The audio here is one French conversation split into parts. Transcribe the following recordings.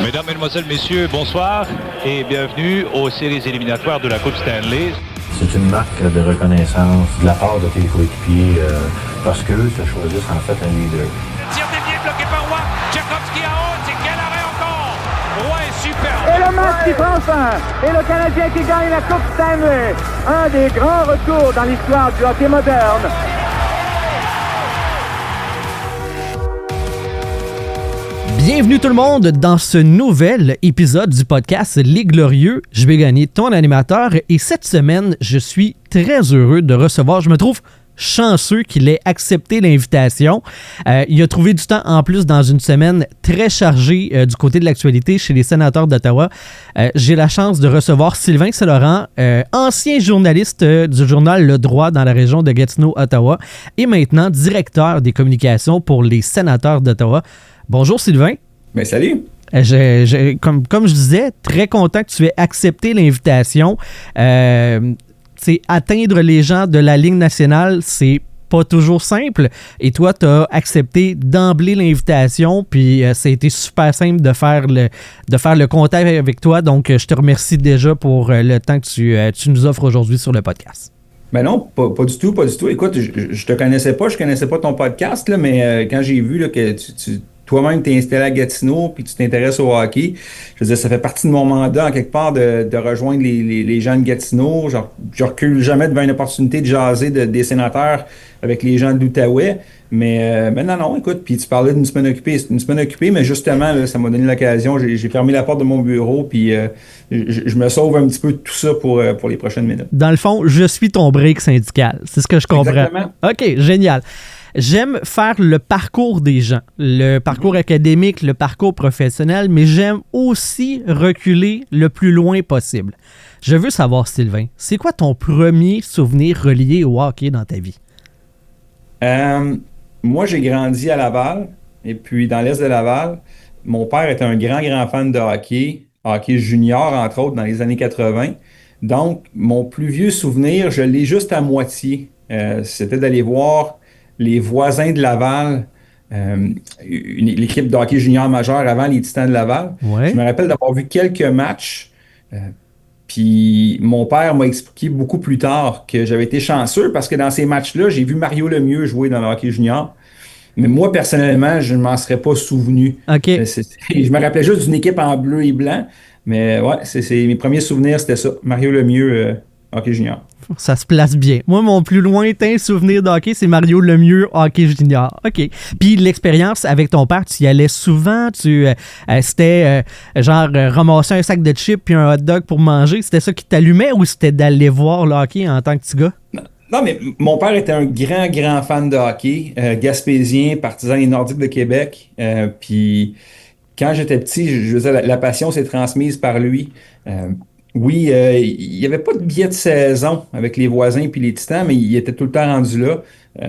Mesdames, Mesdemoiselles, Messieurs, bonsoir et bienvenue aux séries éliminatoires de la Coupe Stanley. C'est une marque de reconnaissance de la part de tes coéquipiers parce qu'eux se choisissent en fait un leader. Tir dévié bloqué par Roy. Tchaikovsky à haute. C'est quel arrêt encore? Roy est superbe. Et le match qui prend fin. Et le Canadien qui gagne la Coupe Stanley. Un des grands retours dans l'histoire du hockey moderne. Bienvenue tout le monde dans ce nouvel épisode du podcast Les Glorieux. Je vais gagner ton animateur et cette semaine, je suis très heureux de recevoir, je me trouve chanceux qu'il ait accepté l'invitation. Il a trouvé du temps en plus dans une semaine très chargée du côté de l'actualité chez les Sénateurs d'Ottawa. J'ai la chance de recevoir Sylvain Saint-Laurent, ancien journaliste du journal Le Droit dans la région de Gatineau, Ottawa, et maintenant directeur des communications pour les Sénateurs d'Ottawa. Bonjour Sylvain. Ben salut. Comme je disais, très content que tu aies accepté l'invitation. Atteindre les gens de la Ligue nationale, c'est pas toujours simple. Et toi, tu as accepté d'emblée l'invitation, puis ça a été super simple de faire le contact avec toi. Donc, je te remercie déjà pour le temps que tu nous offres aujourd'hui sur le podcast. Ben non, pas du tout. Écoute, je te connaissais pas ton podcast, là, mais quand j'ai vu là, que toi-même t'es installé à Gatineau puis tu t'intéresses au hockey, je veux dire, ça fait partie de mon mandat en quelque part de rejoindre les gens de Gatineau. Je recule jamais devant une opportunité de jaser des sénateurs avec les gens de l'Outaouais. Mais non, écoute, puis tu parlais d'une semaine occupée. C'est une semaine occupée, mais justement, là, ça m'a donné l'occasion. J'ai fermé la porte de mon bureau, puis je me sauve un petit peu de tout ça pour les prochaines minutes. Dans le fond, je suis ton break syndical. C'est ce que je comprends. Exactement. OK, génial. J'aime faire le parcours des gens, le parcours académique, le parcours professionnel, mais j'aime aussi reculer le plus loin possible. Je veux savoir, Sylvain, c'est quoi ton premier souvenir relié au hockey dans ta vie? Moi, j'ai grandi à Laval, et puis dans l'est de Laval, mon père était un grand fan de hockey junior, entre autres, dans les années 80. Donc, mon plus vieux souvenir, je l'ai juste à moitié. C'était d'aller voir les voisins de Laval, l'équipe de hockey junior majeur avant les Titans de Laval. Ouais. Je me rappelle d'avoir vu quelques matchs. Puis mon père m'a expliqué beaucoup plus tard que j'avais été chanceux parce que dans ces matchs-là, j'ai vu Mario Lemieux jouer dans le hockey junior. Mais moi, personnellement, je ne m'en serais pas souvenu. OK. Je me rappelais juste d'une équipe en bleu et blanc. Mais ouais, mes premiers souvenirs, c'était ça. Mario Lemieux, hockey junior. Ça se place bien. Moi, mon plus lointain souvenir de hockey, c'est Mario Lemieux, hockey junior. OK. Puis l'expérience avec ton père, tu y allais souvent? C'était ramasser un sac de chips puis un hot dog pour manger. C'était ça qui t'allumait ou c'était d'aller voir le hockey en tant que petit gars? Non, mais mon père était un grand fan de hockey, gaspésien, partisan des Nordiques de Québec. Puis quand j'étais petit, je veux dire, la passion s'est transmise par lui. Oui, il n'y avait pas de billet de saison avec les voisins puis les Titans, mais il était tout le temps rendu là.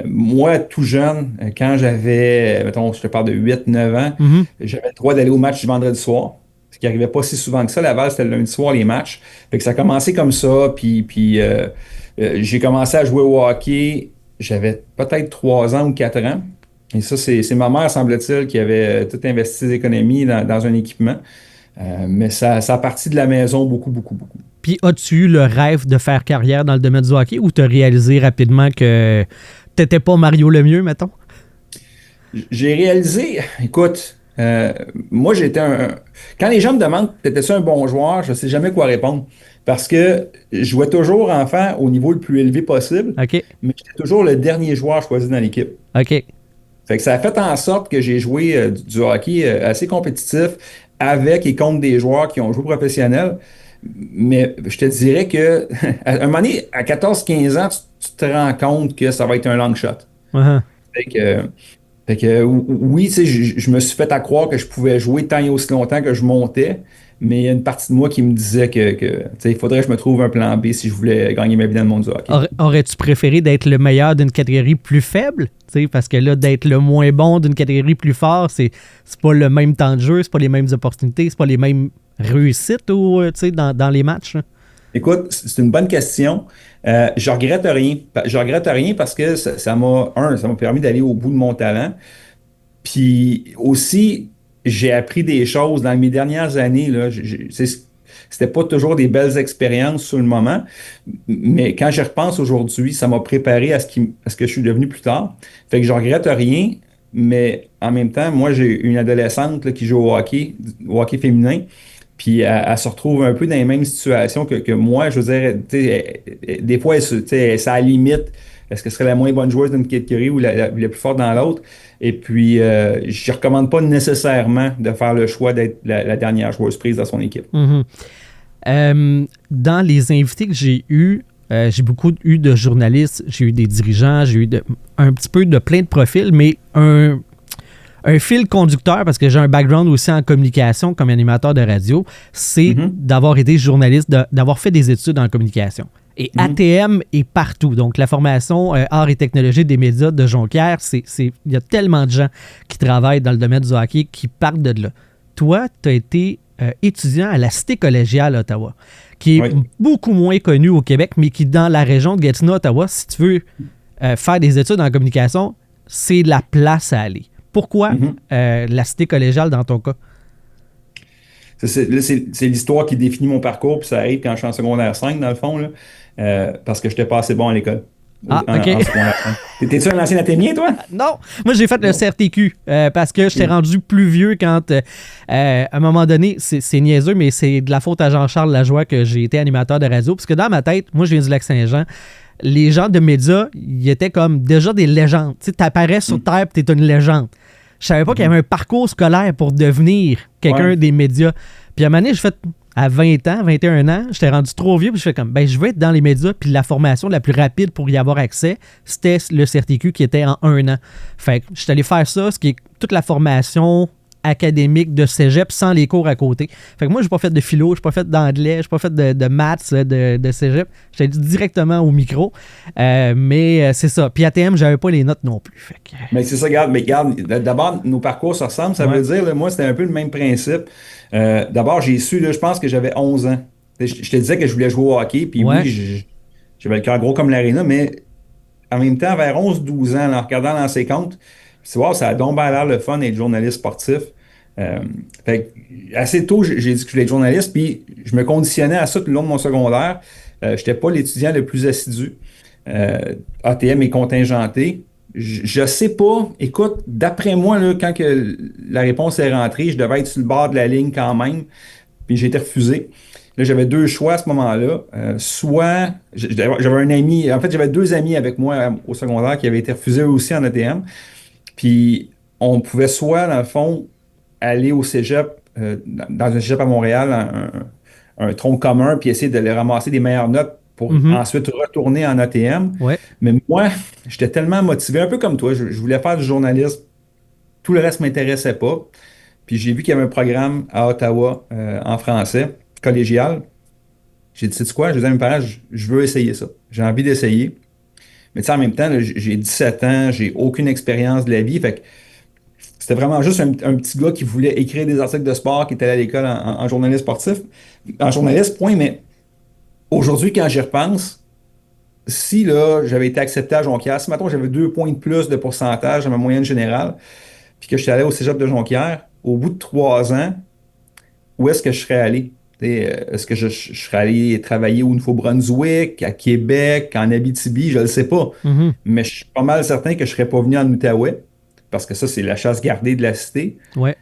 Moi, tout jeune, quand j'avais, mettons, je te parle de 8-9 ans, j'avais le droit d'aller au match du vendredi soir, ce qui n'arrivait pas si souvent que ça. Laval, c'était le lundi soir, les matchs. Fait que ça a commencé comme ça, puis j'ai commencé à jouer au hockey, j'avais peut-être 3 ans ou 4 ans. Et ça, c'est ma mère, semble-t-il, qui avait tout investi ses économies dans un équipement. Mais ça a parti de la maison beaucoup. Puis as-tu eu le rêve de faire carrière dans le domaine du hockey ou t'as réalisé rapidement que t'étais pas Mario Lemieux, mettons? J'ai réalisé, écoute, moi quand les gens me demandent t'étais-tu un bon joueur, je sais jamais quoi répondre. Parce que je jouais toujours enfant au niveau le plus élevé possible, OK. mais j'étais toujours le dernier joueur choisi dans l'équipe. OK. Fait que ça a fait en sorte que j'ai joué du hockey assez compétitif avec et contre des joueurs qui ont joué professionnel. Mais je te dirais que à un moment donné, à 14-15 ans, tu te rends compte que ça va être un long shot. Uh-huh. Fait que oui, tu sais, je me suis fait à croire que je pouvais jouer tant et aussi longtemps que je montais, mais il y a une partie de moi qui me disait que tu sais, il faudrait que je me trouve un plan B si je voulais gagner ma vie dans le monde du hockey. Aurais-tu préféré d'être le meilleur d'une catégorie plus faible? T'sais, parce que là, d'être le moins bon d'une catégorie plus fort, c'est pas le même temps de jeu, c'est pas les mêmes opportunités, c'est pas les mêmes réussites dans les matchs. Là. Écoute, c'est une bonne question. Je regrette rien. Je regrette rien parce que ça m'a permis d'aller au bout de mon talent. Puis aussi, j'ai appris des choses dans mes dernières années. Là, c'était pas toujours des belles expériences sur le moment, mais quand j'y repense aujourd'hui, ça m'a préparé à ce que je suis devenu plus tard. Fait que je regrette rien, mais en même temps, moi, j'ai une adolescente là, qui joue au hockey féminin, puis elle se retrouve un peu dans les mêmes situations que moi. Je veux dire, tu sais, des fois, tu sais, c'est à la limite. Est-ce que ce serait la moins bonne joueuse d'une catégorie ou la plus forte dans l'autre? Et puis, je ne recommande pas nécessairement de faire le choix d'être la dernière joueuse prise dans son équipe. Dans les invités que j'ai eus, j'ai beaucoup eu de journalistes, j'ai eu des dirigeants, j'ai eu un petit peu de plein de profils, mais un fil conducteur, parce que j'ai un background aussi en communication comme animateur de radio, c'est d'avoir été journaliste, d'avoir fait des études en communication. Et ATM est partout. Donc, la formation Arts et technologies des médias de Jonquière, il y a tellement de gens qui travaillent dans le domaine du hockey qui partent de là. Toi, tu as été étudiant à la Cité collégiale à Ottawa, qui est beaucoup moins connue au Québec, mais qui, dans la région de Gatineau, Ottawa, si tu veux faire des études en communication, c'est la place à aller. Pourquoi la Cité collégiale dans ton cas? C'est l'histoire qui définit mon parcours, puis ça arrive quand je suis en secondaire 5, dans le fond, là, parce que je n'étais pas assez bon à l'école. OK. En secondaire 5. T'es-tu un ancien athénien, toi? Non, moi j'ai fait le CRTQ parce que j'étais rendu plus vieux quand, à un moment donné, c'est niaiseux, mais c'est de la faute à Jean-Charles Lajoie que j'ai été animateur de radio, parce que dans ma tête, moi je viens du Lac-Saint-Jean, les gens de médias, ils étaient comme déjà des légendes. Tu sais, t'apparais sur Terre et t'es une légende. Je savais pas qu'il y avait un parcours scolaire pour devenir quelqu'un des médias. Puis à un moment donné, j'ai fait, à 20 ans, 21 ans, j'étais rendu trop vieux, puis je fais comme, je veux être dans les médias, puis la formation la plus rapide pour y avoir accès, c'était le CRTQ qui était en 1 an. Fait que je suis allé faire ça, ce qui est toute la formation académique de cégep sans les cours à côté. Fait que moi, j'ai pas fait de philo, j'ai pas fait d'anglais, j'ai pas fait de maths de cégep. J'étais directement au micro. Mais c'est ça. Puis ATM, j'avais pas les notes non plus. Fait que... Mais c'est ça, regarde, d'abord, nos parcours se ressemblent. Ça veut dire, là, moi, c'était un peu le même principe. D'abord, j'ai su, là, je pense que j'avais 11 ans. Je te disais que je voulais jouer au hockey, puis oui, j'avais le cœur gros comme l'aréna, mais en même temps, vers 11-12 ans, en regardant dans ses comptes, c'est wow, ça a donc bien l'air le fun d'être journaliste sportif. Fait que, assez tôt, j'ai dit que je voulais être journaliste, puis je me conditionnais à ça tout le long de mon secondaire. Je n'étais pas l'étudiant le plus assidu. ATM est contingenté. Je sais pas. Écoute, d'après moi, là, quand que la réponse est rentrée, je devais être sur le bord de la ligne quand même, puis j'ai été refusé. Là, j'avais 2 choix à ce moment-là. Soit, j'avais un ami, en fait, j'avais 2 amis avec moi au secondaire qui avaient été refusés eux aussi en ATM. Puis, on pouvait soit, dans le fond, aller au cégep, dans un cégep à Montréal, un tronc commun, puis essayer de ramasser des meilleures notes pour ensuite retourner en ATM. Ouais. Mais moi, j'étais tellement motivé, un peu comme toi, je voulais faire du journalisme. Tout le reste ne m'intéressait pas. Puis j'ai vu qu'il y avait un programme à Ottawa en français, collégial. J'ai dit, sais-tu quoi? Je disais à mes parents, je veux essayer ça. J'ai envie d'essayer. Mais tu sais, en même temps, là, j'ai 17 ans, j'ai aucune expérience de la vie. Fait que c'était vraiment juste un petit gars qui voulait écrire des articles de sport, qui était allé à l'école en journaliste sportif. En journaliste, point. Mais aujourd'hui, quand j'y repense, si là, j'avais été accepté à Jonquière, si maintenant j'avais 2 points de plus de pourcentage à ma moyenne générale, puis que je suis allé au cégep de Jonquière, au bout de 3 ans, où est-ce que je serais allé? Est-ce que je serais allé travailler au Nouveau-Brunswick, à Québec, en Abitibi? Je ne le sais pas. Mais je suis pas mal certain que je ne serais pas venu en Outaouais, parce que ça, c'est la chasse gardée de la cité. Ouais.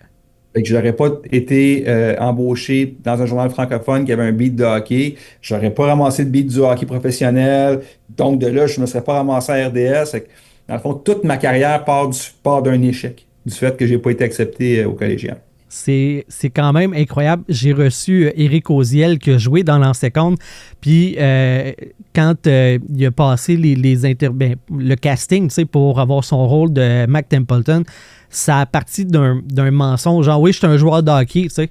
Fait que je n'aurais pas été embauché dans un journal francophone qui avait un beat de hockey. Je n'aurais pas ramassé le beat du hockey professionnel. Donc, de là, je ne me serais pas ramassé à RDS. Fait que, dans le fond, toute ma carrière part d'un échec, du fait que je n'ai pas été accepté au collégien. C'est quand même incroyable. J'ai reçu Éric Oziel qui a joué dans l'Ancien Compte. Puis quand il a passé le casting pour avoir son rôle de Mac Templeton, ça a parti d'un mensonge. Genre, oui, je suis un joueur de hockey. Puis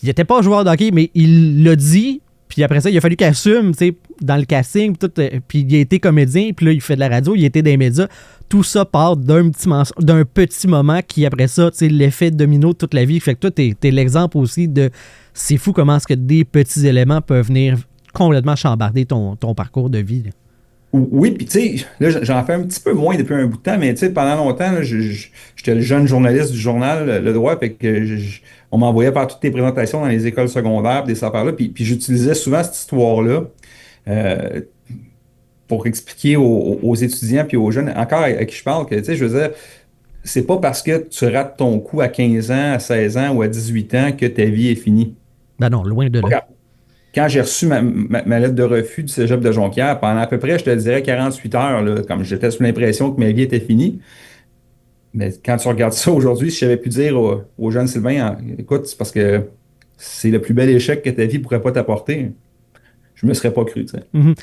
il n'était pas un joueur de hockey, mais il l'a dit. Puis après ça, il a fallu qu'il assume dans le casting. Puis il a été comédien. Puis là, il fait de la radio. Il était dans les médias. Tout ça part d'un petit moment qui, après ça, l'effet domino de toute la vie. Fait que toi, t'es l'exemple aussi de... C'est fou comment est-ce que des petits éléments peuvent venir complètement chambarder ton parcours de vie. Là. Oui, puis tu sais, là, j'en fais un petit peu moins depuis un bout de temps, mais tu sais, pendant longtemps, là, j'étais le jeune journaliste du journal Le Droit, fait que on m'envoyait faire toutes les présentations dans les écoles secondaires, des affaires-là, puis j'utilisais souvent cette histoire-là euh, pour expliquer aux étudiants puis aux jeunes, encore à qui je parle, que tu sais, je veux dire, c'est pas parce que tu rates ton coup à 15 ans, à 16 ans ou à 18 ans que ta vie est finie. Ben non, loin de là. Quand j'ai reçu ma lettre de refus du cégep de Jonquière, pendant à peu près, je te dirais 48 heures, là, comme j'étais sous l'impression que ma vie était finie. Mais quand tu regardes ça aujourd'hui, si j'avais pu dire au jeune Sylvain, écoute, c'est parce que c'est le plus bel échec que ta vie pourrait pas t'apporter, je me serais pas cru, tu sais. Mhm.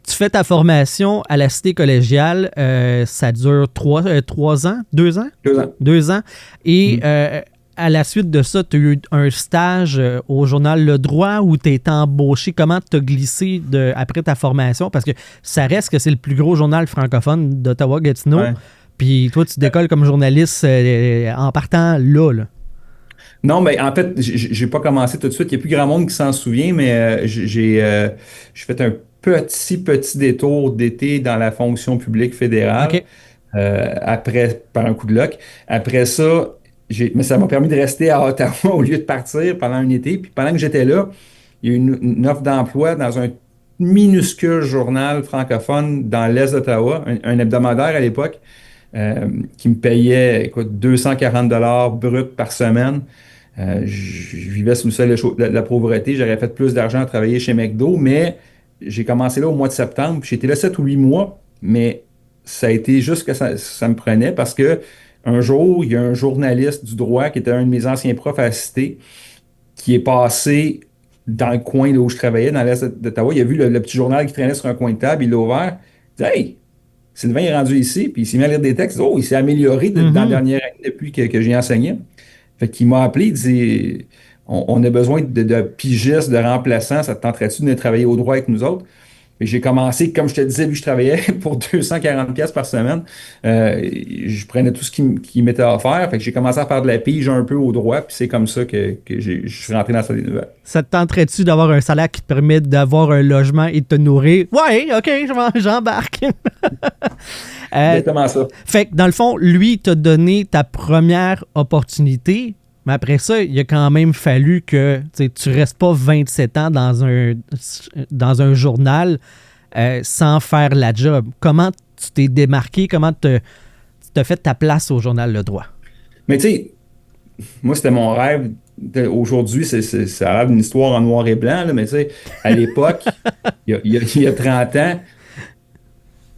Tu fais ta formation à la cité collégiale, ça dure 3 ans, 2 ans? 2 ans. 2 ans. Et à la suite de ça, tu as eu un stage au journal Le Droit où tu été embauché. Comment tu as glissé après ta formation? Parce que ça reste que c'est le plus gros journal francophone d'Ottawa-Gatineau. Ouais. Puis toi, tu décolles comme journaliste en partant là. Non, mais en fait, j'ai pas commencé tout de suite. Il n'y a plus grand monde qui s'en souvient, mais j'ai fait un petit détour d'été dans la fonction publique fédérale. OK. Après, par un coup de luck. Après ça, mais ça m'a permis de rester à Ottawa au lieu de partir pendant un été. Puis pendant que j'étais là, il y a eu une offre d'emploi dans un minuscule journal francophone dans l'Est d'Ottawa, un hebdomadaire à l'époque, qui me payait, écoute, 240 brut par semaine. Je vivais sous le seuil de la pauvreté. J'aurais fait plus d'argent à travailler chez McDo, mais j'ai commencé là au mois de septembre. Puis j'étais là 7 ou 8 mois, mais ça a été juste que ça me prenait parce que un jour, il y a un journaliste du droit qui était un de mes anciens profs à la Cité qui est passé dans le coin là où je travaillais, dans l'Est d'Ottawa. Il a vu le petit journal qui traînait sur un coin de table, il l'a ouvert. Il dit Hey, Sylvain est rendu ici, puis il s'est mis à lire des textes. Oh, il s'est amélioré dans la dernière année depuis que j'ai enseigné. Fait qu'il m'a appelé, il dit on a besoin de pigistes, de remplaçants, ça te tenterait-tu de venir travailler au droit avec nous autres? Et j'ai commencé, comme je te disais, vu que je travaillais pour 240 pièces par semaine, je prenais tout ce qui m'était offert. Fait que j'ai commencé à faire de la pige un peu au droit, puis c'est comme ça que je suis rentré dans la salle des nouvelles. Ça te tenterait-tu d'avoir un salaire qui te permet d'avoir un logement et de te nourrir? Ouais, OK, j'embarque. Exactement ça. Fait que dans le fond, lui t'a donné ta première opportunité, mais après ça, il a quand même fallu que tu restes pas 27 ans dans un journal sans faire la job. Comment tu t'es démarqué? Comment tu t'as fait ta place au journal Le Droit? Mais tu sais, moi, c'était mon rêve. Aujourd'hui, ça a l'air d'une histoire en noir et blanc, là, mais tu sais, à l'époque, il y a 30 ans,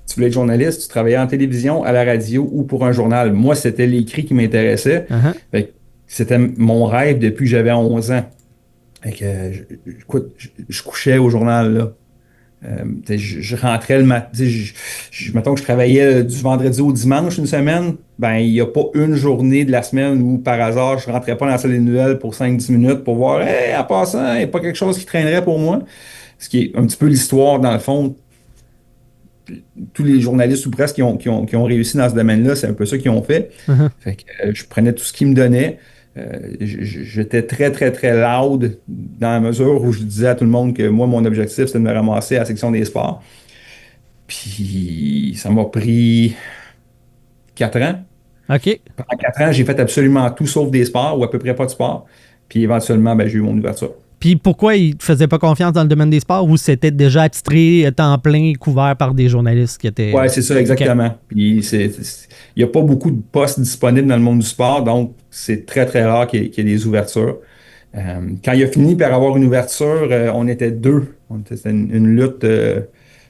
tu voulais être journaliste, tu travaillais en télévision, à la radio ou pour un journal. Moi, c'était l'écrit qui m'intéressait. Fait que c'était mon rêve depuis que j'avais 11 ans. Fait que, écoute, je couchais au journal, là. Je rentrais le matin. Mettons que je travaillais du vendredi au dimanche une semaine. Ben, il n'y a pas une journée de la semaine où, par hasard, je ne rentrais pas dans la salle des nouvelles pour 5-10 minutes pour voir, hey, en passant, il n'y a pas quelque chose qui traînerait pour moi. Ce qui est un petit peu l'histoire, dans le fond. Tous les journalistes ou presque qui ont réussi dans ce domaine-là, c'est un peu ça qu'ils ont fait. Fait que je prenais tout ce qu'ils me donnaient. J'étais très, très, très loud dans la mesure où je disais à tout le monde que moi, mon objectif, c'était de me ramasser à la section des sports. Puis ça m'a pris 4 ans. OK. Pendant 4 ans, j'ai fait absolument tout sauf des sports ou à peu près pas de sport. Puis éventuellement, ben, j'ai eu mon ouverture. Puis pourquoi il ne te faisait pas confiance dans le domaine des sports ou c'était déjà attitré, temps plein, couvert par des journalistes qui étaient... Oui, c'est ça, exactement. Okay. Puis il n'y a pas beaucoup de postes disponibles dans le monde du sport, donc c'est très, très rare qu'il y ait des ouvertures. Quand il a fini par avoir une ouverture, on était 2. C'était une lutte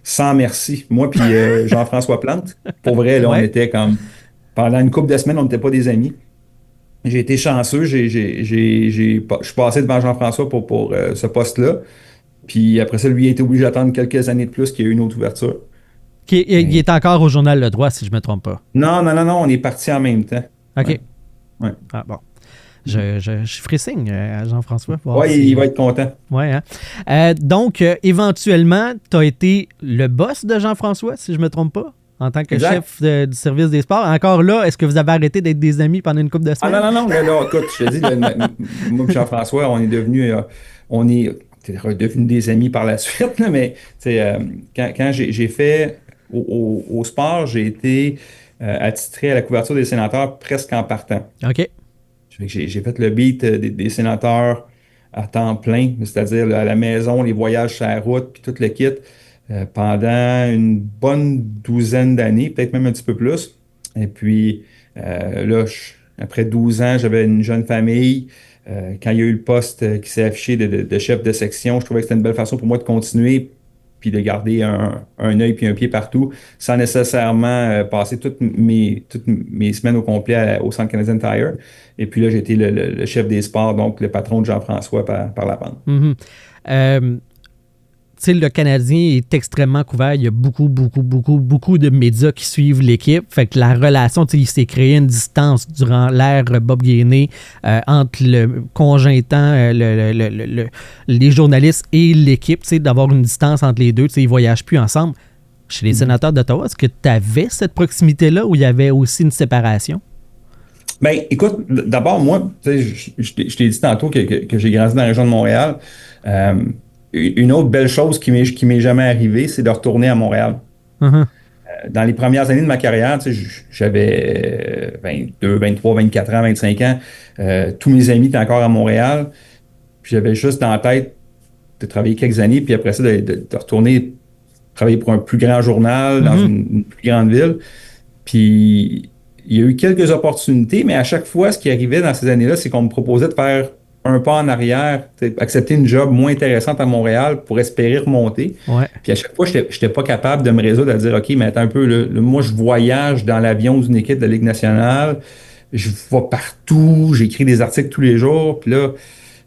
sans merci. Moi puis Jean-François Plante. Pour vrai, là, on était comme... Pendant une couple de semaines, on n'était pas des amis. J'ai été chanceux. Je suis passé devant Jean-François pour ce poste-là. Puis après ça, lui, il a été obligé d'attendre quelques années de plus qu'il y ait eu une autre ouverture. Il est encore au journal Le Droit, si je ne me trompe pas. Non, on est partis en même temps. OK. Ouais. Ah bon. Je ferai signe à Jean-François. Oui, il va être content. Oui, hein? Donc, éventuellement, tu as été le boss de Jean-François, si je ne me trompe pas, en tant que chef du service des sports. Encore là, est-ce que vous avez arrêté d'être des amis pendant une couple de semaines? Ah non. Là, écoute, je te dis, moi et Jean-François, on est devenus devenus des amis par la suite, là, mais quand j'ai fait au sport, j'ai été attitré à la couverture des sénateurs presque en partant. OK. J'ai fait le beat des sénateurs à temps plein, c'est-à-dire à la maison, les voyages sur la route, puis tout le kit, pendant une bonne douzaine d'années, peut-être même un petit peu plus. Et puis là, après 12 ans, j'avais une jeune famille. Quand il y a eu le poste qui s'est affiché de chef de section, je trouvais que c'était une belle façon pour moi de continuer puis de garder un œil puis un pied partout, sans nécessairement passer toutes mes semaines au complet au Centre Canadien Tire. Et puis là, j'ai été le chef des sports, donc le patron de Jean-François par la bande. Mm-hmm. Tu sais, le Canadien est extrêmement couvert. Il y a beaucoup de médias qui suivent l'équipe. Fait que la relation, tu sais, il s'est créé une distance durant l'ère Bob Gainey entre le congétant, les journalistes et l'équipe, tu sais, d'avoir une distance entre les deux. Tu sais, ils ne voyagent plus ensemble. Chez les sénateurs d'Ottawa, est-ce que tu avais cette proximité-là ou il y avait aussi une séparation? Ben, écoute, d'abord, moi, tu sais, je t'ai dit tantôt que j'ai grandi dans la région de Montréal. Une autre belle chose qui m'est jamais arrivée, c'est de retourner à Montréal. Uh-huh. Dans les premières années de ma carrière, tu sais, j'avais 22, 23, 24 ans, 25 ans. Tous mes amis étaient encore à Montréal. Puis j'avais juste dans la tête de travailler quelques années, puis après ça, de retourner travailler pour un plus grand journal dans une plus grande ville. Puis il y a eu quelques opportunités, mais à chaque fois, ce qui arrivait dans ces années-là, c'est qu'on me proposait de faire un pas en arrière, accepter une job moins intéressante à Montréal pour espérer remonter. Ouais. Puis à chaque fois, je n'étais pas capable de me résoudre à dire, OK, mais attends un peu, moi, je voyage dans l'avion d'une équipe de Ligue nationale, je vais partout, j'écris des articles tous les jours, puis là,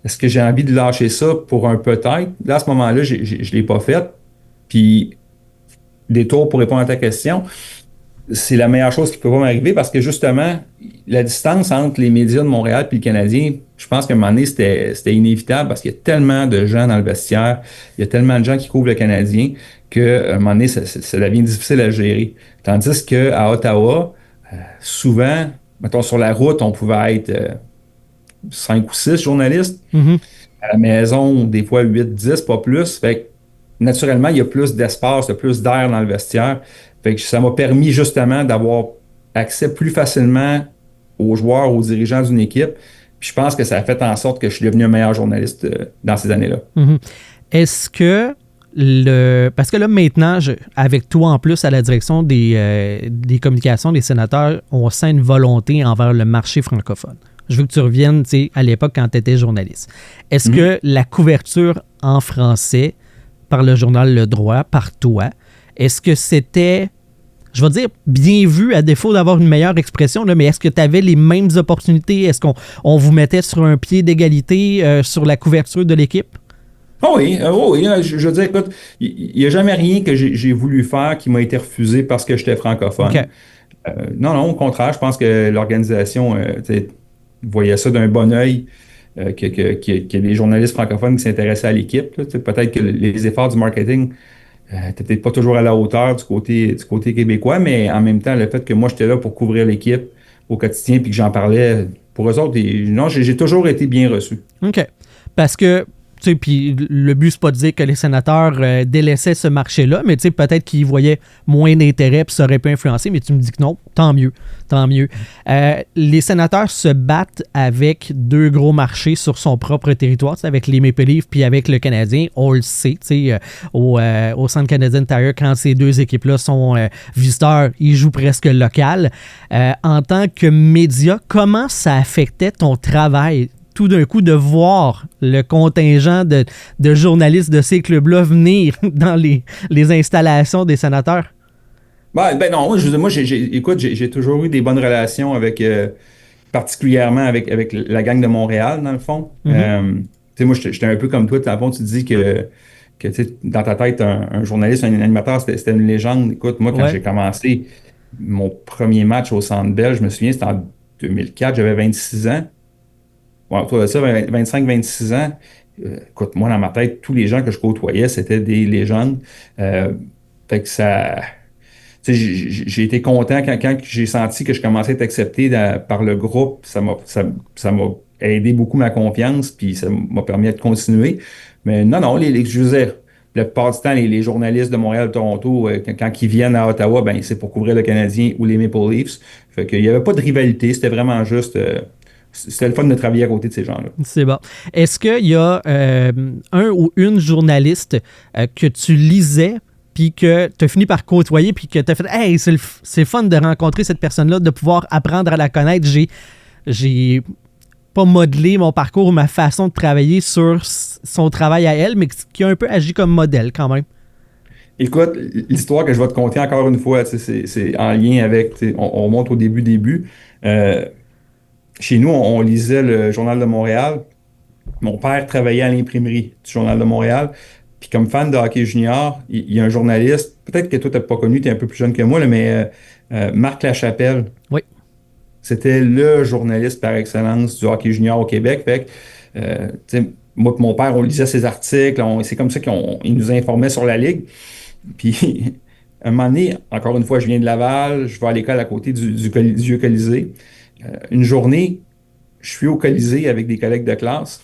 est-ce que j'ai envie de lâcher ça pour un peut-être? Là, à ce moment-là, je ne l'ai pas fait. Puis, détour pour répondre à ta question, c'est la meilleure chose qui peut pas m'arriver parce que justement, la distance entre les médias de Montréal et le Canadien, je pense qu'à un moment donné, c'était inévitable parce qu'il y a tellement de gens dans le vestiaire, il y a tellement de gens qui couvrent le Canadien qu'à un moment donné, ça devient difficile à gérer. Tandis qu'à Ottawa, souvent, mettons sur la route, on pouvait être 5 ou 6 journalistes. Mm-hmm. À la maison, des fois 8, 10, pas plus. Fait que naturellement, il y a plus d'espace, il y a plus d'air dans le vestiaire. Fait que ça m'a permis justement d'avoir accès plus facilement aux joueurs, aux dirigeants d'une équipe. Puis je pense que ça a fait en sorte que je suis devenu un meilleur journaliste dans ces années-là. Mm-hmm. Est-ce que parce que là, maintenant, avec toi en plus à la direction des communications des sénateurs, on sent une volonté envers le marché francophone. Je veux que tu reviennes à l'époque quand tu étais journaliste. Est-ce que la couverture en français par le journal Le Droit, par toi, est-ce que c'était, je vais dire, bien vu à défaut d'avoir une meilleure expression, là, mais est-ce que tu avais les mêmes opportunités? Est-ce qu'on vous mettait sur un pied d'égalité sur la couverture de l'équipe? Oh oui, je veux dire, écoute, il n'y a jamais rien que j'ai voulu faire qui m'a été refusé parce que j'étais francophone. Okay. Non, au contraire, je pense que l'organisation voyait ça d'un bon œil, qu'il y a des journalistes francophones qui s'intéressaient à l'équipe. Peut-être que les efforts du marketing n'étaient peut-être pas toujours à la hauteur du côté québécois, mais en même temps, le fait que moi, j'étais là pour couvrir l'équipe au quotidien puis que j'en parlais pour eux autres, non, j'ai toujours été bien reçu. OK. Parce que tu sais, puis le but, c'est pas de dire que les sénateurs délaissaient ce marché-là, mais tu sais, peut-être qu'ils voyaient moins d'intérêt puis ça aurait pu influencer, mais tu me dis que non, tant mieux. Les sénateurs se battent avec deux gros marchés sur son propre territoire, avec les Maple Leafs puis avec le Canadien. On le sait, tu sais, au Centre Canadien Tire, quand ces deux équipes-là sont visiteurs, ils jouent presque local. En tant que média, comment ça affectait ton travail tout d'un coup de voir le contingent de journalistes de ces clubs-là venir dans les installations des sénateurs? Ben non, j'ai toujours eu des bonnes relations avec, particulièrement avec la gang de Montréal, dans le fond. Mm-hmm. Tu sais, moi, j'étais un peu comme toi, dans tu dis que tu sais, dans ta tête, un journaliste, un animateur, c'était une légende. Écoute, moi, quand j'ai commencé mon premier match au Centre Bell, je me souviens, c'était en 2004, j'avais 26 ans. Bon, autour de ça, 25-26 ans, écoute, moi, dans ma tête, tous les gens que je côtoyais, c'était des légendes. Fait que ça... Tu sais, j'ai été content quand j'ai senti que je commençais à être accepté par le groupe. Ça m'a aidé beaucoup ma confiance, puis ça m'a permis de continuer. Mais non, je veux dire, La plupart du temps, les journalistes de Montréal, de Toronto, quand ils viennent à Ottawa, ben, c'est pour couvrir le Canadien ou les Maple Leafs. Fait qu'il n'y avait pas de rivalité, c'était vraiment juste... c'était le fun de travailler à côté de ces gens-là. C'est bon. Est-ce qu'il y a un ou une journaliste que tu lisais puis que tu as fini par côtoyer puis que tu as fait « Hey, c'est fun de rencontrer cette personne-là, de pouvoir apprendre à la connaître. J'ai pas modelé mon parcours ou ma façon de travailler sur son travail à elle, mais qui a un peu agi comme modèle quand même. » Écoute, l'histoire que je vais te conter encore une fois, c'est en lien avec, on remonte au début. Chez nous, on lisait le Journal de Montréal. Mon père travaillait à l'imprimerie du Journal de Montréal. Puis comme fan de hockey junior, il y a un journaliste, peut-être que toi, tu n'as pas connu, tu es un peu plus jeune que moi, là, mais Marc Lachapelle. Oui. C'était le journaliste par excellence du hockey junior au Québec. Fait que, moi et mon père, on lisait ses articles. C'est comme ça qu'il nous informait sur la Ligue. Puis, un moment donné, encore une fois, je viens de Laval, je vais à l'école à côté du vieux Colisée. Une journée, je suis au Colisée avec des collègues de classe,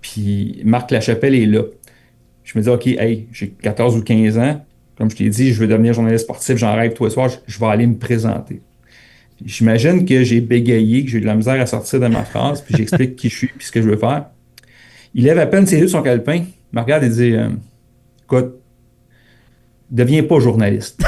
puis Marc Lachapelle est là. Je me dis, OK, hey, j'ai 14 ou 15 ans. Comme je t'ai dit, je veux devenir journaliste sportif, j'en rêve tous les soirs, je vais aller me présenter. J'imagine que j'ai bégayé, que j'ai eu de la misère à sortir de ma phrase, puis j'explique qui je suis, puis ce que je veux faire. Il lève à peine ses yeux de son calepin, me regarde et dit, écoute, deviens pas journaliste.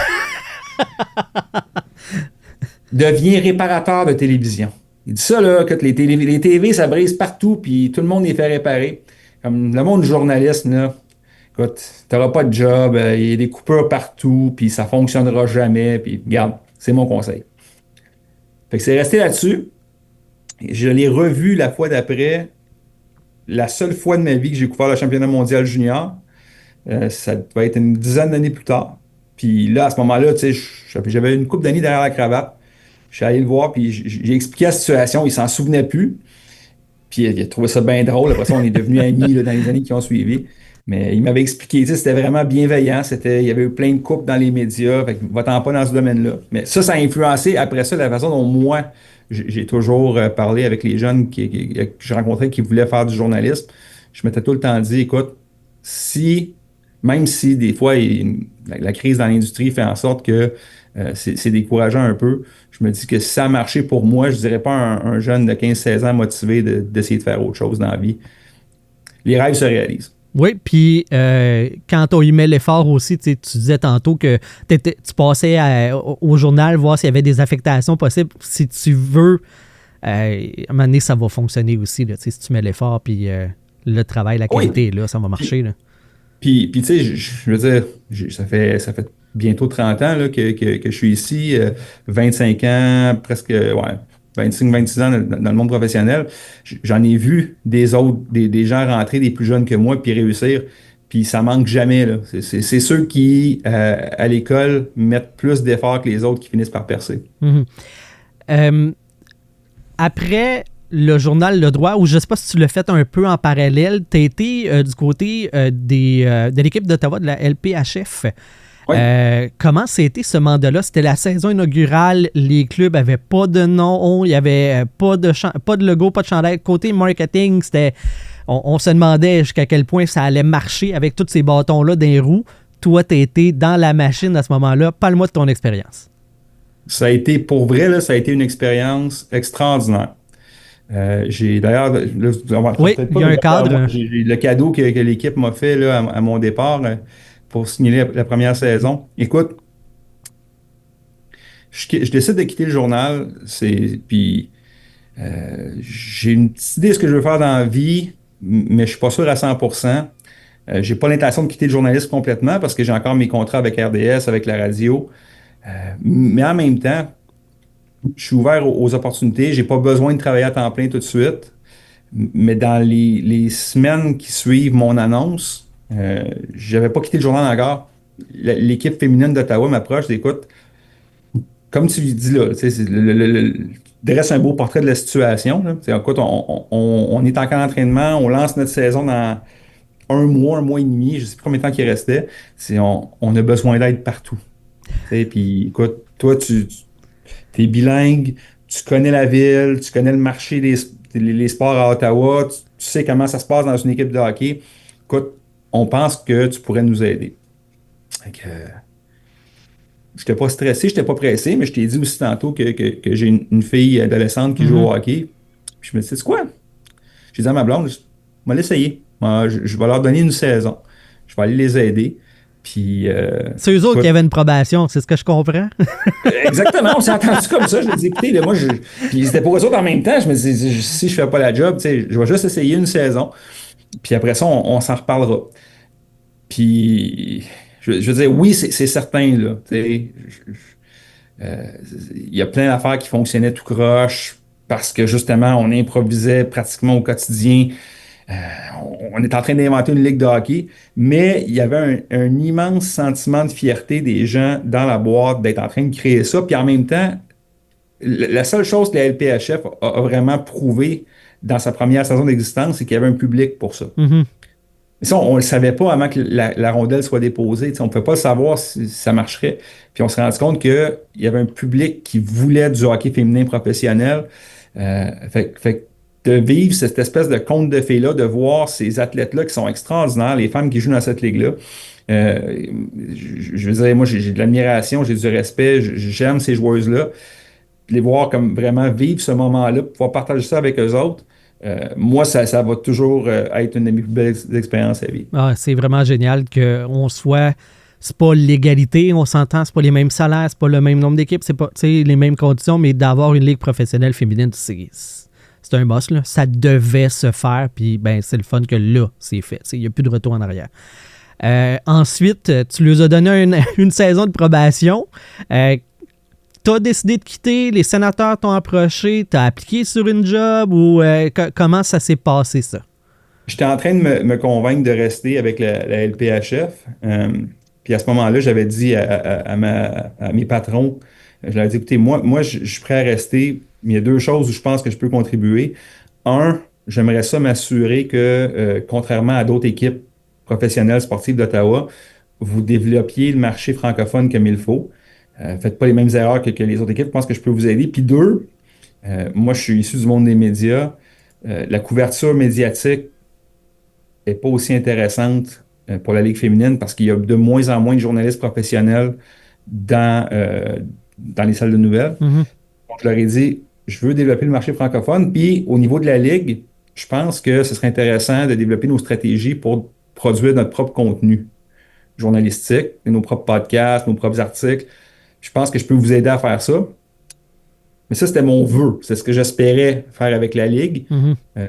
Deviens réparateur de télévision. Il dit ça, là, que les TV, ça brise partout, puis tout le monde les fait réparer. Comme le monde du journalisme, là, écoute, t'auras pas de job, il y a des coupures partout, puis ça fonctionnera jamais, puis regarde, c'est mon conseil. Fait que c'est resté là-dessus. Je l'ai revu la fois d'après, la seule fois de ma vie que j'ai couvert le championnat mondial junior. Ça devait être une dizaine d'années plus tard. Puis là, à ce moment-là, tu sais, j'avais une couple d'années derrière la cravate. Je suis allé le voir, puis j'ai expliqué la situation. Il s'en souvenait plus. Puis il a trouvé ça bien drôle. Après ça, on est devenus amis là, dans les années qui ont suivi. Mais il m'avait expliqué, tu sais, c'était vraiment bienveillant. Il y avait eu plein de coupes dans les médias. Fait que va-t'en pas dans ce domaine-là. Mais ça a influencé après ça la façon dont moi, j'ai toujours parlé avec les jeunes que je rencontrais qui voulaient faire du journalisme. Je m'étais tout le temps dit, écoute, même si des fois la crise dans l'industrie fait en sorte que c'est décourageant un peu, je me dis que si ça a marché pour moi, je ne dirais pas un jeune de 15-16 ans motivé d'essayer de faire autre chose dans la vie. Les rêves se réalisent. Oui, puis quand on y met l'effort aussi, tu disais tantôt que tu passais au journal voir s'il y avait des affectations possibles. Si tu veux, à un moment donné, ça va fonctionner aussi. Là, si tu mets l'effort, puis le travail, la qualité, là, ça va marcher. Là. Puis tu sais, je veux dire, ça fait bientôt 30 ans là, que je suis ici, 25 ans, presque 25-26 ans dans le monde professionnel. J'en ai vu des gens rentrer, des plus jeunes que moi, puis réussir, puis ça manque jamais. Là. C'est ceux qui, à l'école, mettent plus d'efforts que les autres qui finissent par percer. Mm-hmm. Après le journal Le Droit, ou je ne sais pas si tu l'as fait un peu en parallèle, tu as été du côté de l'équipe d'Ottawa de la LPHF. Oui. Comment c'était ce mandat-là? C'était la saison inaugurale, les clubs n'avaient pas de nom, il n'y avait pas de logo, pas de chandail. Côté marketing, on se demandait jusqu'à quel point ça allait marcher avec tous ces bâtons-là dans les roues. Toi, tu as été dans la machine à ce moment-là. Parle-moi de ton expérience. Ça a été, pour vrai, là, ça a été une expérience extraordinaire. J'ai d'ailleurs, oui, il y a un cadre. J'ai le cadeau que l'équipe m'a fait là, à mon départ pour signer la première saison. Écoute, je décide de quitter le journal, puis j'ai une petite idée de ce que je veux faire dans la vie, mais je suis pas sûr à 100%. J'ai pas l'intention de quitter le journalisme complètement parce que j'ai encore mes contrats avec RDS, avec la radio. Mais en même temps, je suis ouvert aux opportunités. J'ai pas besoin de travailler à temps plein tout de suite. Mais dans les semaines qui suivent mon annonce, j'avais pas quitté le journal encore. L'équipe féminine d'Ottawa m'approche, écoute, comme tu dis là, dresse un beau portrait de la situation. Là. Écoute, on est encore en entraînement, on lance notre saison dans un mois et demi, je sais plus combien de temps il restait. On a besoin d'aide partout. Puis écoute, toi, tu es bilingue, tu connais la ville, tu connais le marché les sports à Ottawa, tu sais comment ça se passe dans une équipe de hockey. Écoute, on pense que tu pourrais nous aider. Fait que, je n'étais pas stressé, je n'étais pas pressé, mais je t'ai dit aussi tantôt que j'ai une fille adolescente qui joue au hockey. Puis je me suis dit, c'est quoi? J'ai dit à ma blonde, je vais l'essayer. Moi, je vais leur donner une saison. Je vais aller les aider. Puis. C'est eux autres qui avaient une probation, c'est ce que je comprends. Exactement, on s'est entendu comme ça. Je me dis, écoutez, là, moi, puis c'était pour eux autres en même temps. Je me dis, si je fais pas la job, je vais juste essayer une saison. Puis après ça, on s'en reparlera. Puis, je veux dire, oui, c'est certain, là. Il y a plein d'affaires qui fonctionnaient tout croche parce que justement, on improvisait pratiquement au quotidien. On est en train d'inventer une ligue de hockey, mais il y avait un immense sentiment de fierté des gens dans la boîte d'être en train de créer ça. Puis en même temps, la seule chose que la LPHF a vraiment prouvé dans sa première saison d'existence, c'est qu'il y avait un public pour ça. Mm-hmm. Mais ça, on ne le savait pas avant que la rondelle soit déposée. On ne pouvait pas savoir si ça marcherait. Puis on s'est rendu compte qu'il y avait un public qui voulait du hockey féminin professionnel. Fait de vivre cette espèce de conte de fées-là, de voir ces athlètes-là qui sont extraordinaires, les femmes qui jouent dans cette ligue-là. Je veux dire, moi, j'ai de l'admiration, j'ai du respect, j'aime ces joueuses-là. De les voir comme vraiment vivre ce moment-là, pouvoir partager ça avec eux autres. Moi, ça va toujours être une de mes plus belles expériences à vie. Ah, c'est vraiment génial qu'on soit... C'est pas l'égalité, on s'entend, c'est pas les mêmes salaires, c'est pas le même nombre d'équipes, c'est pas les mêmes conditions, mais d'avoir une ligue professionnelle féminine, c'est un boss, là. Ça devait se faire, puis ben c'est le fun que là, c'est fait. Il n'y a plus de retour en arrière. Ensuite, tu leur as donné une saison de probation. Tu as décidé de quitter, les sénateurs t'ont approché, tu as appliqué sur une job ou comment ça s'est passé, ça? J'étais en train de me convaincre de rester avec la LPHF. Puis à ce moment-là, j'avais dit à mes patrons, je leur ai dit, écoutez, moi je suis prêt à rester, mais il y a deux choses où je pense que je peux contribuer. Un, j'aimerais ça m'assurer que, contrairement à d'autres équipes professionnelles sportives d'Ottawa, vous développiez le marché francophone comme il faut. Faites pas les mêmes erreurs que les autres équipes. Je pense que je peux vous aider. Puis deux, moi, je suis issu du monde des médias. La couverture médiatique n'est pas aussi intéressante pour la Ligue féminine parce qu'il y a de moins en moins de journalistes professionnels dans les salles de nouvelles. Mm-hmm. Donc, je leur ai dit, je veux développer le marché francophone. Puis, au niveau de la Ligue, je pense que ce serait intéressant de développer nos stratégies pour produire notre propre contenu journalistique, nos propres podcasts, nos propres articles. Je pense que je peux vous aider à faire ça. Mais ça, c'était mon vœu. C'est ce que j'espérais faire avec la Ligue. Mm-hmm.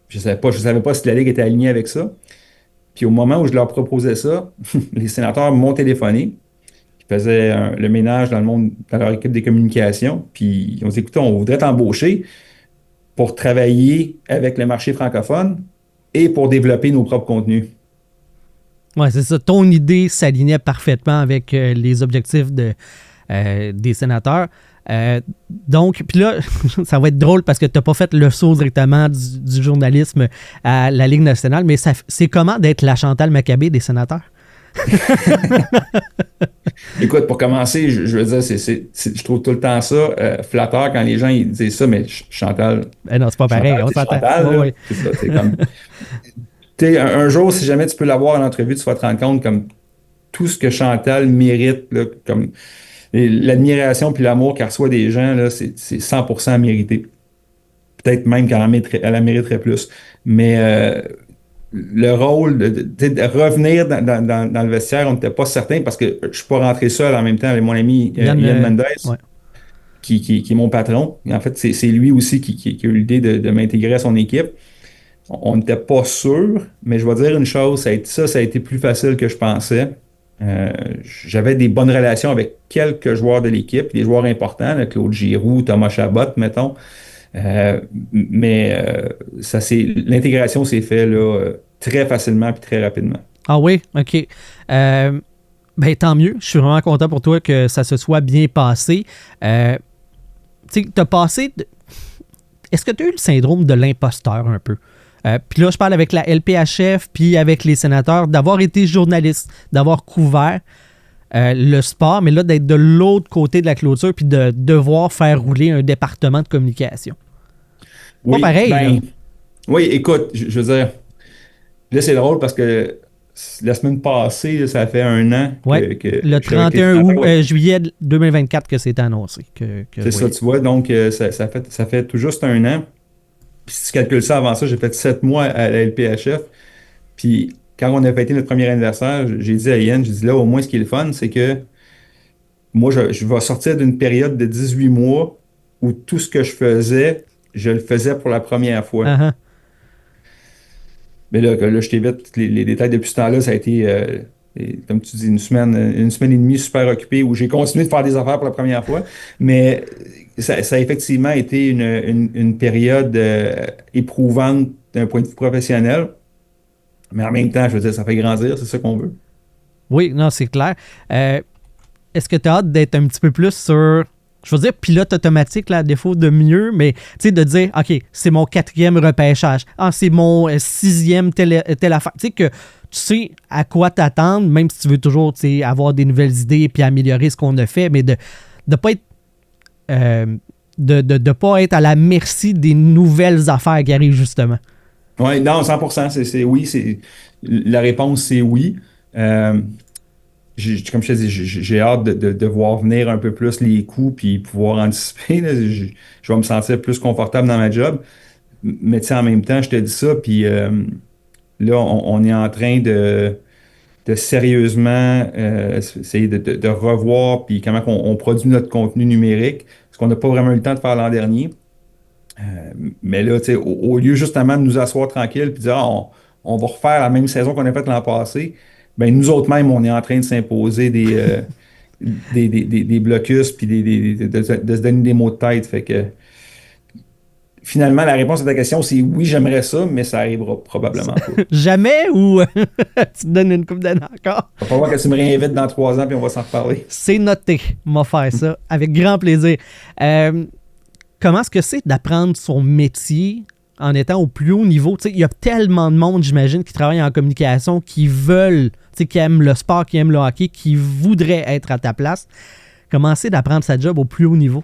Je ne savais pas si la Ligue était alignée avec ça. Puis au moment où je leur proposais ça, les sénateurs m'ont téléphoné. Ils faisaient le ménage dans leur équipe des communications. Puis ils ont dit, écoute, on voudrait t'embaucher pour travailler avec le marché francophone et pour développer nos propres contenus. Oui, c'est ça. Ton idée s'alignait parfaitement avec les objectifs des sénateurs. Donc, puis là, ça va être drôle parce que tu n'as pas fait le saut directement du journalisme à la Ligue nationale, mais c'est comment d'être la Chantal Maccabée des sénateurs? Écoute, pour commencer, je veux dire, je trouve tout le temps ça flatteur quand les gens ils disent ça, mais Chantal... non, c'est pas pareil, on s'entend. Chantal, oui. C'est ça, c'est comme... un jour, si jamais tu peux l'avoir en entrevue, tu vas te rendre compte comme tout ce que Chantal mérite, là, comme l'admiration puis l'amour qu'elle reçoit des gens, là, c'est 100% mérité. Peut-être même qu'elle en mériterait plus. Mais le rôle de revenir dans le vestiaire, on n'était pas certain parce que je ne suis pas rentré seul en même temps avec mon ami Ian Mendes, ouais. qui est mon patron. Et en fait, c'est lui aussi qui a eu l'idée de m'intégrer à son équipe. On n'était pas sûr, mais je vais dire une chose, ça a été plus facile que je pensais. J'avais des bonnes relations avec quelques joueurs de l'équipe, des joueurs importants, là, Claude Giroux, Thomas Chabot, mettons. Mais l'intégration s'est faite là, très facilement et très rapidement. Ah oui? OK. Ben, tant mieux. Je suis vraiment content pour toi que ça se soit bien passé. Tu sais, t'as passé... Est-ce que tu as eu le syndrome de l'imposteur un peu? Puis là, je parle avec la LPHF puis avec les sénateurs, d'avoir été journaliste, d'avoir couvert le sport, mais là, d'être de l'autre côté de la clôture puis de devoir faire rouler un département de communication. Oui, pas pareil. Oui, écoute, je veux dire, là, c'est drôle parce que la semaine passée, là, ça fait un an Ouais, que le je suis avec les 31 sénateurs. août, juillet 2024 que c'est annoncé. C'est ça, tu vois. Donc, ça fait tout juste un an. Puis si tu calcules ça avant ça, j'ai fait 7 mois à la LPHF. Puis quand on a fêté notre premier anniversaire, j'ai dit à Yann, j'ai dit là, au moins, ce qui est le fun, c'est que moi, je vais sortir d'une période de 18 mois où tout ce que je le faisais pour la première fois. Uh-huh. Mais là, je t'évite les détails depuis ce temps-là. Ça a été, comme tu dis, une semaine et demie super occupée où j'ai continué de faire des affaires pour la première fois. Mais ça a effectivement été une période éprouvante d'un point de vue professionnel. Mais en même temps, je veux dire, ça fait grandir, c'est ça qu'on veut. Oui, non, c'est clair. Est-ce que tu as hâte d'être un petit peu plus sur, je veux dire, pilote automatique, là, à défaut de mieux, mais tu sais, de dire, OK, c'est mon 4e repêchage. Ah, c'est mon 6e telle affaire. Tu sais, que tu sais à quoi t'attendre, même si tu veux toujours, tu sais, avoir des nouvelles idées puis améliorer ce qu'on a fait, mais de pas être. De pas être à la merci des nouvelles affaires qui arrivent, justement. Oui, non, 100%, c'est oui. La réponse, c'est oui. Comme je te dis, j'ai hâte de voir venir un peu plus les coups puis pouvoir anticiper. Là. Je vais me sentir plus confortable dans ma job. Mais tu sais, en même temps, je te dis ça, puis là, on est en train de sérieusement essayer de revoir puis comment on produit notre contenu numérique, ce qu'on n'a pas vraiment eu le temps de faire l'an dernier. Mais là, tu sais, au lieu justement de nous asseoir tranquille puis de dire on va refaire la même saison qu'on a faite l'an passé, ben nous autres mêmes, on est en train de s'imposer des blocus puis de se donner des mots de tête. Fait que finalement, la réponse à ta question, c'est oui, j'aimerais ça, mais ça arrivera probablement pas. Jamais ou tu te donnes une coupe d'années encore? Il va falloir que tu me réinvites dans 3 ans puis on va s'en reparler. C'est noté. On va faire ça avec grand plaisir. Comment est-ce que c'est d'apprendre son métier en étant au plus haut niveau? Il y a tellement de monde, j'imagine, qui travaille en communication, qui veulent, qui aiment le sport, qui aiment le hockey, qui voudraient être à ta place. Comment c'est d'apprendre sa job au plus haut niveau?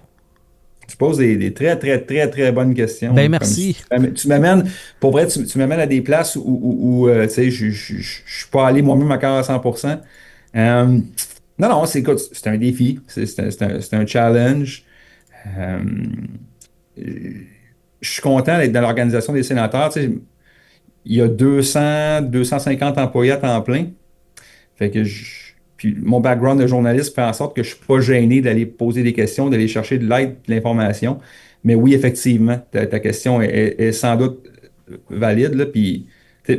Tu poses des très, très, très, très bonnes questions. Ben merci. Tu m'amènes, pour vrai, tu m'amènes à des places où tu sais, je suis pas allé moi-même encore à 100%. Non, écoute, c'est un défi, c'est un challenge. Je suis content d'être dans l'organisation des sénateurs. Tu sais, il y a 250 employés à temps plein. Fait que puis mon background de journaliste fait en sorte que je ne suis pas gêné d'aller poser des questions, d'aller chercher de l'aide, de l'information. Mais oui, effectivement, ta question est sans doute valide. Là, puis,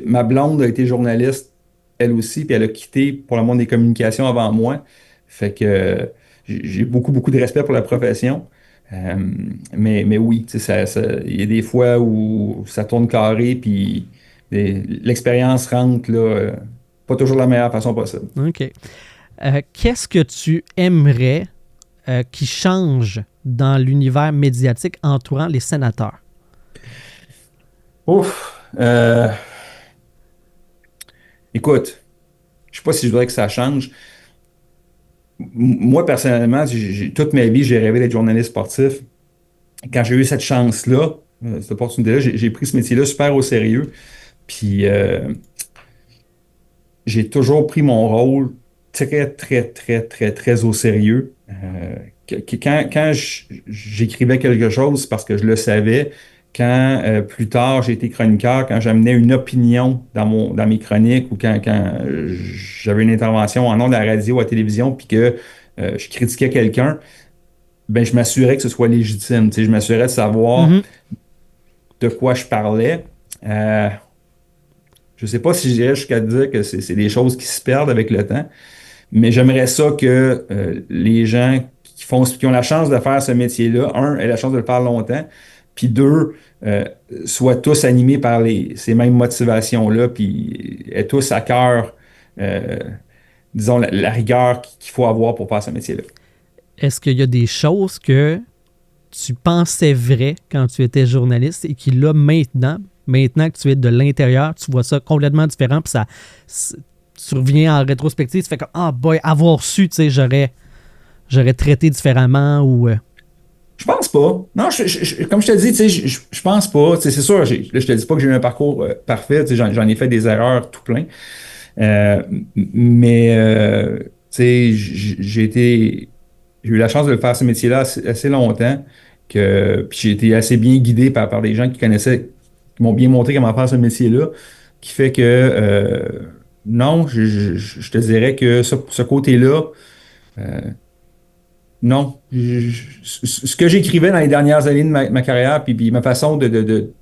ma blonde a été journaliste, elle aussi, puis elle a quitté pour le monde des communications avant moi. Fait que j'ai beaucoup, beaucoup de respect pour la profession. Mais oui, il y a des fois où ça tourne carré, puis l'expérience rentre là, pas toujours de la meilleure façon possible. OK. Qu'est-ce que tu aimerais qui change dans l'univers médiatique entourant les sénateurs? Ouf! Écoute, je sais pas si je voudrais que ça change. Moi, personnellement, toute ma vie, j'ai rêvé d'être journaliste sportif. Quand j'ai eu cette chance-là, cette opportunité-là, j'ai pris ce métier-là super au sérieux. Puis, j'ai toujours pris mon rôle très, très, très, très, très au sérieux. Quand j'écrivais quelque chose, c'est parce que je le savais. Quand plus tard, j'ai été chroniqueur, quand j'amenais une opinion dans mes chroniques ou quand j'avais une intervention en ondes à la radio, à la télévision, puis que je critiquais quelqu'un, ben, je m'assurais que ce soit légitime. Je m'assurais de savoir de quoi je parlais. Je ne sais pas si je dirais jusqu'à dire que c'est des choses qui se perdent avec le temps, mais j'aimerais ça que les gens qui ont la chance de faire ce métier-là, aient la chance de le faire longtemps, puis 2, soient tous animés par ces mêmes motivations-là, puis aient tous à cœur, disons, la rigueur qu'il faut avoir pour faire ce métier-là. Est-ce qu'il y a des choses que tu pensais vraies quand tu étais journaliste et qui, là, maintenant que tu es de l'intérieur, tu vois ça complètement différent, puis tu reviens en rétrospective, tu fais comme « Ah, boy, avoir su, tu sais, j'aurais traité différemment ou... Je pense pas. Non, comme je te dis, tu sais, je pense pas. Tu sais, c'est sûr, là, je te dis pas que j'ai eu un parcours parfait. Tu sais, j'en ai fait des erreurs tout plein. Mais, tu sais, j'ai eu la chance de faire ce métier-là assez longtemps, puis j'ai été assez bien guidé par des gens qui connaissaient, qui m'ont bien montré comment faire ce métier-là, qui fait que, non, je te dirais que ce côté-là, euh, non. Ce que j'écrivais dans les dernières années de ma carrière, puis ma façon de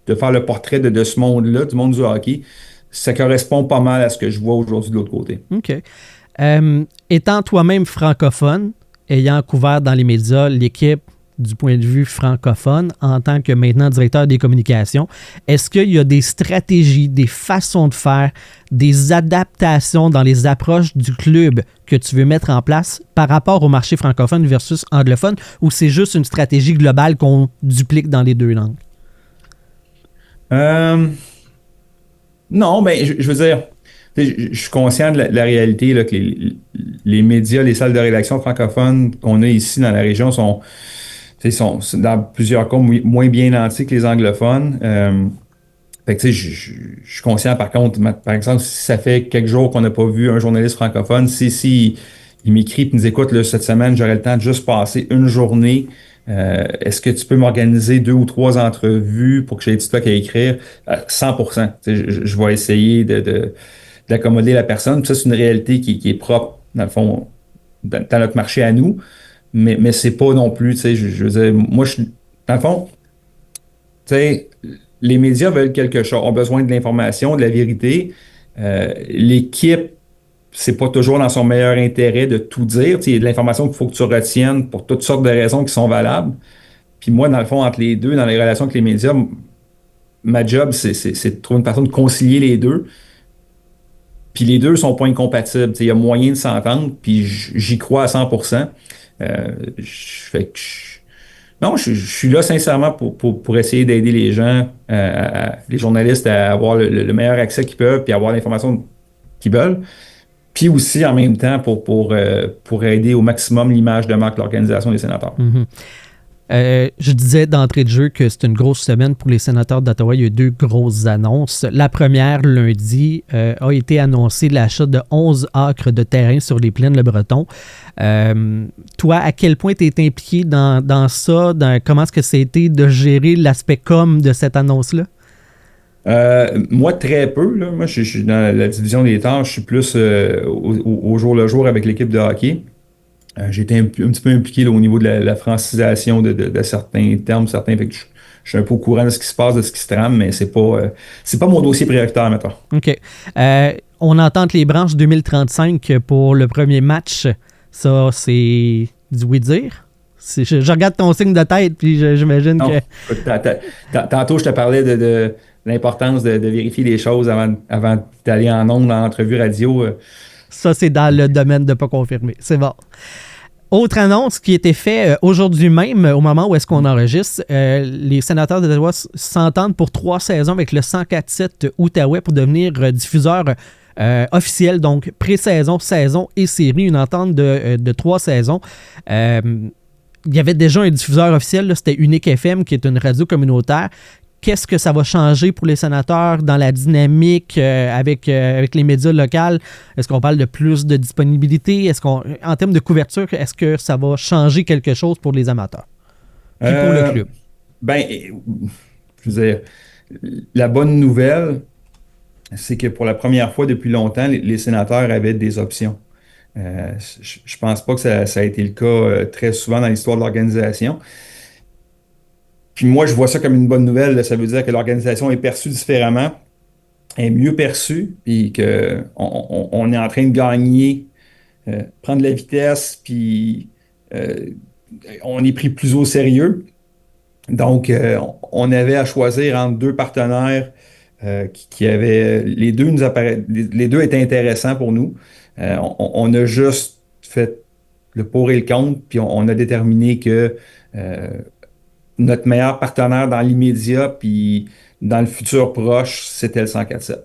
faire le portrait de ce monde-là, du monde du hockey, ça correspond pas mal à ce que je vois aujourd'hui de l'autre côté. OK. Étant toi-même francophone, ayant couvert dans les médias l'équipe du point de vue francophone en tant que maintenant directeur des communications, est-ce qu'il y a des stratégies, des façons de faire, des adaptations dans les approches du club que tu veux mettre en place par rapport au marché francophone versus anglophone, ou c'est juste une stratégie globale qu'on duplique dans les deux langues? Non, ben, je veux dire, je suis conscient de la réalité là, que les médias, les salles de rédaction francophones qu'on a ici dans la région sont dans plusieurs cas moins bien nantis que les anglophones. Fait que, tu sais, je suis conscient, par contre, par exemple, si ça fait quelques jours qu'on n'a pas vu un journaliste francophone, si il m'écrit et nous écoute là, cette semaine, j'aurais le temps de juste passer une journée. Est-ce que tu peux m'organiser 2 ou 3 entrevues pour que j'ai du stock à écrire? 100%. Tu sais, je vais essayer d'accommoder la personne. Puis ça, c'est une réalité qui est propre, dans le fond, dans notre marché à nous. Mais c'est pas non plus, tu sais, je veux dire, moi, dans le fond, tu sais, les médias veulent quelque chose, ont besoin de l'information, de la vérité. L'équipe, c'est pas toujours dans son meilleur intérêt de tout dire. Tu sais, il y a de l'information qu'il faut que tu retiennes pour toutes sortes de raisons qui sont valables. Puis moi, dans le fond, entre les deux, dans les relations avec les médias, ma job, c'est de trouver une façon de concilier les deux. Puis les deux sont pas incompatibles. Tu sais, il y a moyen de s'entendre, puis j'y crois à 100%. Fait que non, je suis là sincèrement pour essayer d'aider les gens, les journalistes à avoir le meilleur accès qu'ils peuvent, puis avoir l'information qu'ils veulent. Puis aussi, en même temps, pour aider au maximum l'image de marque de l'organisation des sénateurs. Mm-hmm. Je disais d'entrée de jeu que c'est une grosse semaine pour les sénateurs d'Ottawa. Il y a eu 2 grosses annonces. La première, lundi, a été annoncé l'achat de 11 acres de terrain sur les plaines Le Breton. Toi, à quel point tu es impliqué dans ça? Comment est-ce que ça a été de gérer l'aspect com de cette annonce-là? Moi, très peu. Là. Moi, je suis dans la division des tâches. Je suis plus au jour le jour avec l'équipe de hockey. J'ai été un petit peu impliqué là, au niveau de la francisation de certains termes, fait que je suis un peu au courant de ce qui se passe, de ce qui se trame, mais c'est pas mon dossier prioritaire, mettons. OK. On entend les branches 2035 pour le premier match. Ça, c'est du oui-dire? Je regarde ton signe de tête, puis j'imagine non, que... Tantôt, je te parlais de l'importance de vérifier les choses avant d'aller en ondes, en entrevue radio. Ça, c'est dans le domaine de ne pas confirmer. C'est bon. Autre annonce qui a été faite aujourd'hui même, au moment où est-ce qu'on enregistre, les sénateurs d'Ottawa s'entendent pour 3 saisons avec le 104.7 Outaouais pour devenir diffuseur officiel, donc pré-saison, saison et série, une entente de 3 saisons. Il y avait déjà un diffuseur officiel, là, c'était Unique FM, qui est une radio communautaire. Qu'est-ce que ça va changer pour les sénateurs dans la dynamique avec les médias locaux? Est-ce qu'on parle de plus de disponibilité? En termes de couverture, est-ce que ça va changer quelque chose pour les amateurs? Puis pour le club? Ben, je veux dire, la bonne nouvelle, c'est que pour la première fois depuis longtemps, les sénateurs avaient des options. Je pense pas que ça a été le cas très souvent dans l'histoire de l'organisation. Puis moi, je vois ça comme une bonne nouvelle. Là. Ça veut dire que l'organisation est perçue différemment, est mieux perçue, puis qu'on est en train de gagner, prendre la vitesse, puis on est pris plus au sérieux. Donc, on avait à choisir entre 2 partenaires qui avaient... Les deux étaient intéressants pour nous. On a juste fait le pour et le contre, puis on a déterminé que... notre meilleur partenaire dans l'immédiat, puis dans le futur proche, c'était le 104.7.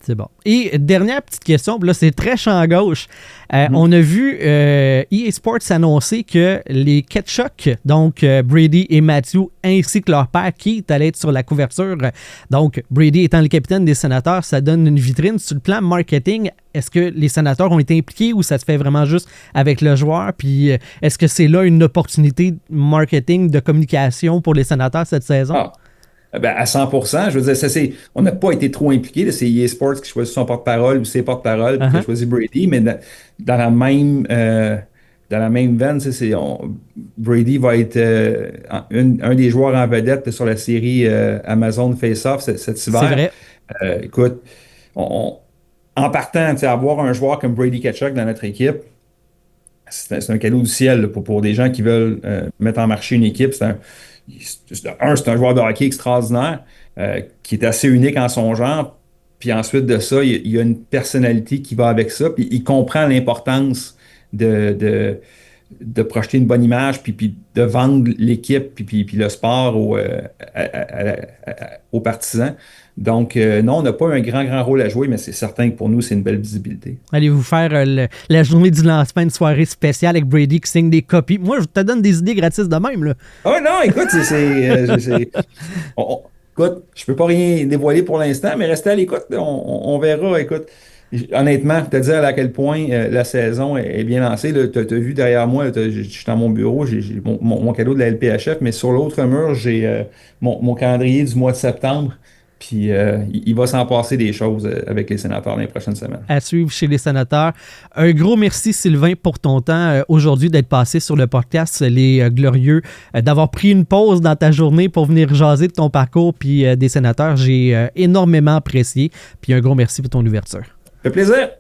C'est bon. Et dernière petite question, puis là, c'est très champ gauche. On a vu EA Sports annoncer que les Ketchuk, donc Brady et Matthew, ainsi que leur père, Keith, allaient être sur la couverture. Donc, Brady étant le capitaine des Sénateurs, ça donne une vitrine. Sur le plan marketing, est-ce que les Sénateurs ont été impliqués ou ça se fait vraiment juste avec le joueur? Puis, est-ce que c'est là une opportunité marketing, de communication pour les Sénateurs cette saison? Ben, à 100%, je veux dire, on n'a pas été trop impliqués. Là, c'est EA Sports qui choisit son porte-parole ou ses porte-paroles, qui a choisi Brady, mais dans la même veine, Brady va être un des joueurs en vedette sur la série Amazon Face-Off cet hiver. C'est vrai. Écoute, en partant, avoir un joueur comme Brady Ketchuk dans notre équipe, c'est un cadeau du ciel là, pour des gens qui veulent mettre en marché une équipe. C'est un joueur de hockey extraordinaire qui est assez unique en son genre. Puis ensuite de ça, il y a une personnalité qui va avec ça. Puis il comprend l'importance de projeter une bonne image, puis de vendre l'équipe, puis le sport aux partisans. Donc, non, on n'a pas un grand rôle à jouer, mais c'est certain que pour nous, c'est une belle visibilité. Allez-vous faire la journée du lancement, une soirée spéciale avec Brady qui signe des copies? Moi, je te donne des idées gratis de même, là. Ah non, écoute, écoute, je peux pas rien dévoiler pour l'instant, mais restez à l'écoute. On verra, écoute. Honnêtement, te dire à quel point la saison est bien lancée. Tu as vu derrière moi, je suis dans mon bureau, j'ai mon cadeau de la LPHF, mais sur l'autre mur, j'ai mon calendrier du mois de septembre. Puis il va s'en passer des choses avec les Sénateurs dans les prochaines semaines. À suivre chez les Sénateurs. Un gros merci, Sylvain, pour ton temps aujourd'hui, d'être passé sur le podcast Les Glorieux, d'avoir pris une pause dans ta journée pour venir jaser de ton parcours puis des Sénateurs. J'ai énormément apprécié. Puis un gros merci pour ton ouverture. Ça fait plaisir.